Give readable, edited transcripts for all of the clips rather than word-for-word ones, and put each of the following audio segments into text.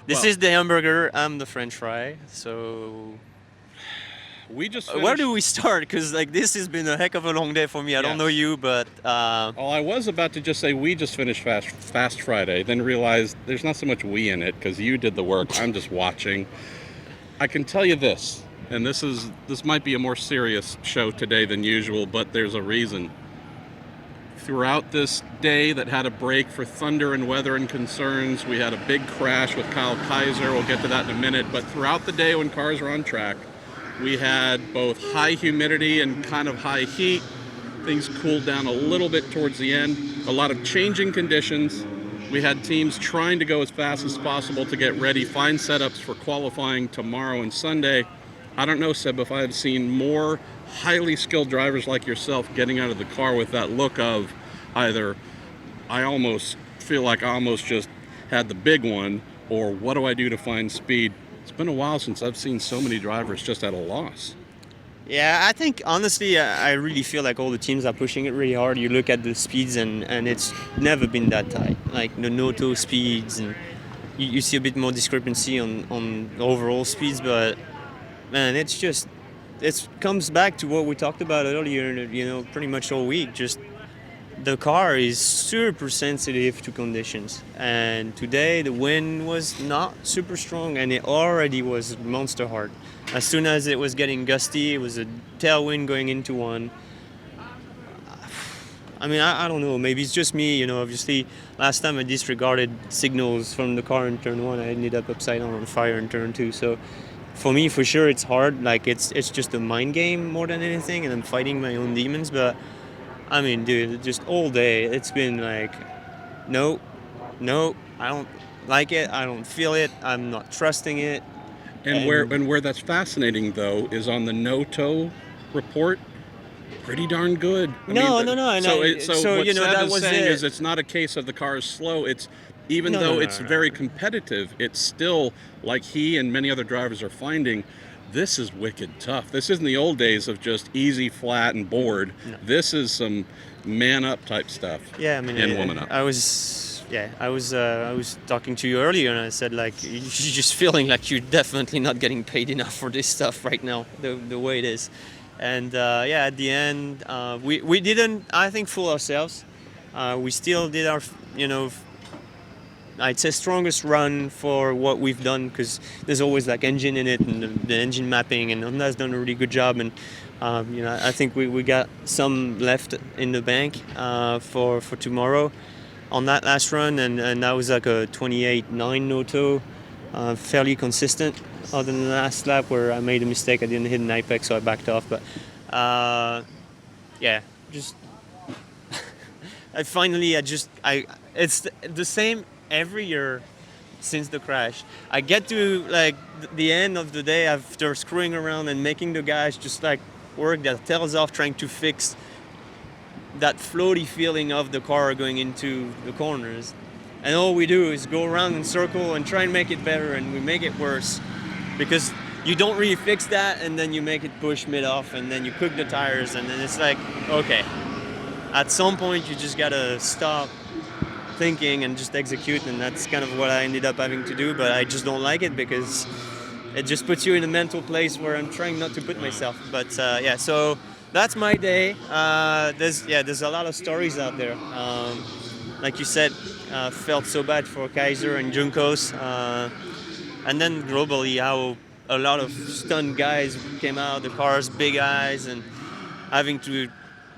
This Well, is the hamburger. I'm the French fry. So we just where do finished. we start? Because like this has been a heck of a long day for me. I don't know Yes. you, but Oh, I was about to just say we just finished Fast Friday, then realized there's not so much we in it because you did the work. I'm just watching. I can tell you this, and this might be a more serious show today than usual, but there's a reason. Throughout this day that had a break for thunder and weather and concerns, we had a big crash with Kyle Kaiser. We'll get to that in a minute. But throughout the day when cars were on track, we had both high humidity and kind of high heat. Things cooled down a little bit towards the end. A lot of changing conditions. We had teams trying to go as fast as possible to get ready, find setups for qualifying tomorrow and Sunday. I don't know, Seb, if I have seen more highly skilled drivers like yourself getting out of the car with that look of either I almost feel like I almost just had the big one, or what do I do to find speed? It's been a while since I've seen so many drivers just at a loss. yeah, I think honestly, I really feel like all the teams are pushing it really hard. You look at the speeds, and it's never been that tight. Like the no-toe speeds, and you see a bit more discrepancy on overall speeds, but man, it comes back to what we talked about earlier. Pretty much all week. Just the car is super sensitive to conditions, and today the wind was not super strong, and it already was monster hard. As soon as it was getting gusty, it was a tailwind going into one. I mean, I don't know. Maybe it's just me. Obviously, last time I disregarded signals from the car in turn one, I ended up upside down on fire in turn two. So for me, for sure, it's hard. Like it's just a mind game more than anything, and I'm fighting my own demons. But I mean, dude, just all day, it's been like, no, no, I don't like it. I don't feel it. I'm not trusting it. And where And and where that's fascinating though is on the no toe report. Pretty darn good. I mean, no, no, no. And so what Seb that is was saying is it. it's not a case of the car is slow. It's even No, no, though no, it's no, very no. competitive, it's still like he and many other drivers are finding. This is wicked tough. This isn't the old days of just easy, flat, and bored. No. This is some man up type stuff Yeah, I mean, and woman up. I was talking to you earlier, and I said like you're just feeling like you're definitely not getting paid enough for this stuff right now, the way it is, and yeah, at the end, we didn't, I think, fool ourselves. We still did our, I'd say strongest run for what we've done, because there's always like engine in it, and the engine mapping, and Honda's done a really good job, and I think we got some left in the bank for tomorrow on that last run, and that was like a 28.9 no-toe, fairly consistent, other than the last lap where I made a mistake. I didn't hit an apex, so I backed off, but yeah, just it's the same every year since the crash. I get to like the end of the day after screwing around and making the guys just like work their tails off trying to fix that floaty feeling of the car going into the corners. And all we do is go around in circle and try and make it better, and we make it worse because you don't really fix that, and then you make it push mid off, and then you cook the tires, and then it's like, okay, at some point you just gotta stop thinking and just execute, and that's kind of what I ended up having to do. But I just don't like it because it just puts you in a mental place where I'm trying not to put myself. But yeah, so that's my day. There's a lot of stories out there. Like you said, felt so bad for Kaiser and Junkos, and then globally how a lot of stunned guys came out of the cars, big eyes, and having to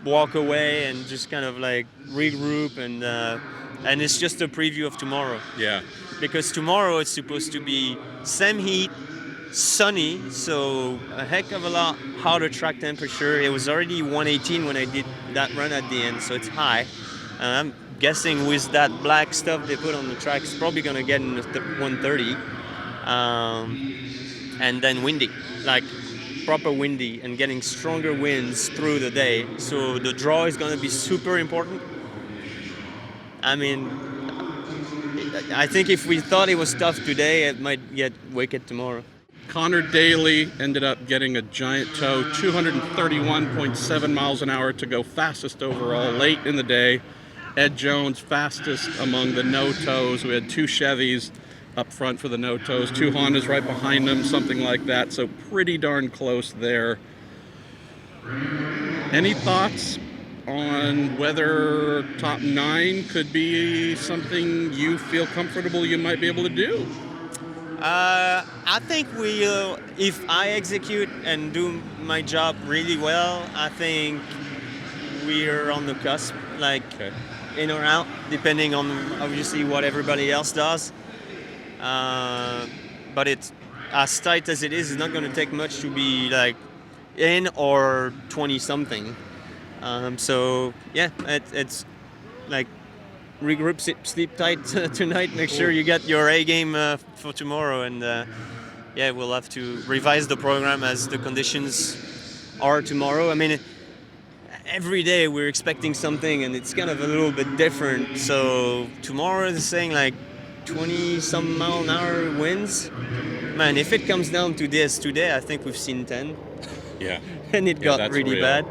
walk away and just kind of like regroup, and it's just a preview of tomorrow, Yeah. because tomorrow it's supposed to be same heat, sunny, so a heck of a lot hotter track temperature. It was already 118 when I did that run at the end, so it's high. And I'm guessing with that black stuff they put on the track, it's probably gonna get in the 130. And then windy, like proper windy, and getting stronger winds through the day. So the draw is gonna be super important. I mean, I think if we thought it was tough today, it might get wicked tomorrow. Connor Daly ended up getting a giant tow, 231.7 miles an hour to go fastest overall late in the day. Ed Jones fastest among the no tows. We had two Chevys. up front for the no-toes, 2 Hondas right behind them, something like that. So pretty darn close there. Any thoughts on whether top 9 could be something you feel comfortable you might be able to do? I think if I execute and do my job really well, I think we're on the cusp, like Okay. in or out, depending on obviously what everybody else does. But it's as tight as it is, it's not going to take much to be like in or 20 something. So yeah, it's like regroup, sleep tight tonight. Make sure you get your A game for tomorrow, and yeah, we'll have to revise the program as the conditions are tomorrow. I mean, every day we're expecting something, and it's kind of a little bit different. So tomorrow is saying like 20 some mile an hour winds. Man, if it comes down to this today, I think we've seen 10. Yeah. And it got that's really real. bad.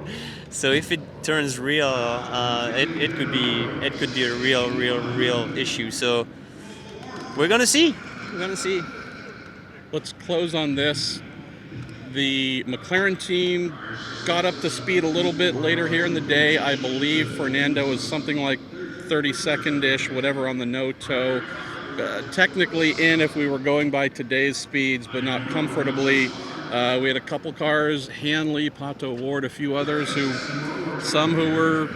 So if it turns real, it could be a real issue. So we're gonna see. Let's close on this. The McLaren team got up to speed a little bit later here in the day. I believe Fernando was something like 32nd-ish, whatever, on the no-toe. Technically in if we were going by today's speeds, but not comfortably. We had a couple cars, Hanley, Pato Ward, a few others some who were,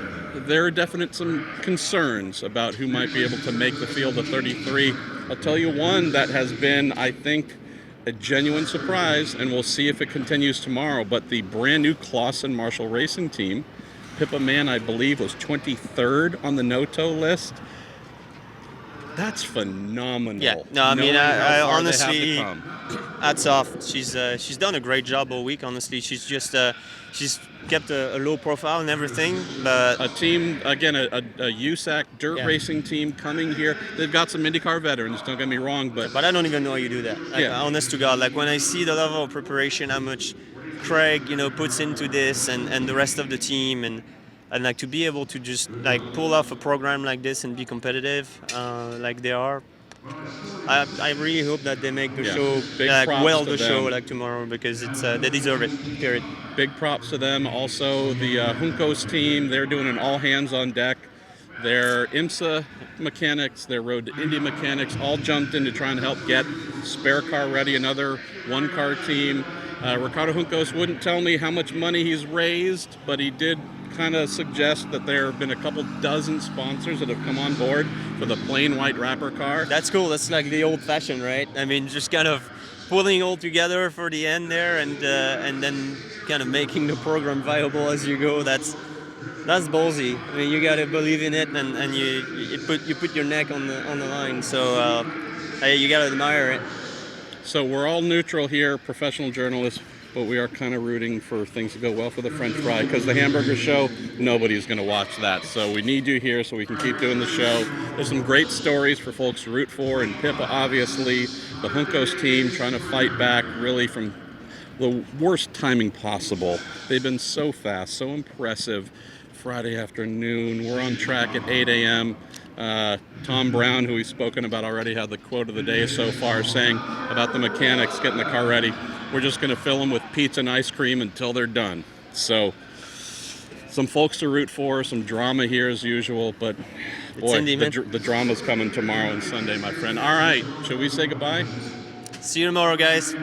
there are definite some concerns about who might be able to make the field of 33. I'll tell you one that has been, I think, a genuine surprise, and we'll see if it continues tomorrow, but the brand new Clausen Marshall Racing team, Pippa Mann, I believe, was 23rd on the no-toe list. That's phenomenal. Yeah, no, I mean, knowing how I far they honestly, have to come. hats off. She's done a great job all week. Honestly, she's kept a low profile and everything. But A team, again, a USAC dirt Yeah. racing team coming here. They've got some IndyCar veterans, don't get me wrong, but I don't even know how you do that. Like, Yeah. honest to God, like when I see the level of preparation, how much Craig, puts into this, and the rest of the team, and like to be able to just like pull off a program like this and be competitive, like they are. I really hope that they make the Yeah. show Big like props well to the show them. like tomorrow, because it's they deserve it. Period. big props to them. Also, the Juncos team, they're doing an all hands on deck. Their IMSA mechanics, their road to Indy mechanics all jumped in to try and help get spare car ready, another one-car team. Ricardo Juncos wouldn't tell me how much money he's raised, but he did kind of suggest that there have been a couple dozen sponsors that have come on board for the plain white wrapper car. That's cool. That's like the old fashioned, right? I mean, just kind of pulling all together for the end there, and then kind of making the program viable as you go. That's ballsy. I mean, you gotta believe in it, and you put your neck on the line. So hey, you gotta admire it. So we're all neutral here, professional journalists, but we are kind of rooting for things to go well for the French fry, because the hamburger show, nobody's going to watch that. So we need you here so we can keep doing the show. There's some great stories for folks to root for, and Pippa, obviously, the Juncos team trying to fight back really from the worst timing possible. They've been so fast, so impressive. Friday afternoon, we're on track at 8 a.m. Tom Brown, who we've spoken about already, had the quote of the day so far, saying about the mechanics getting the car ready, we're just going to fill them with pizza and ice cream until they're done. So some folks to root for, some drama here as usual, but boy, Indy, man. the drama's coming tomorrow and Sunday, my friend. All right, should we say goodbye? See you tomorrow, guys.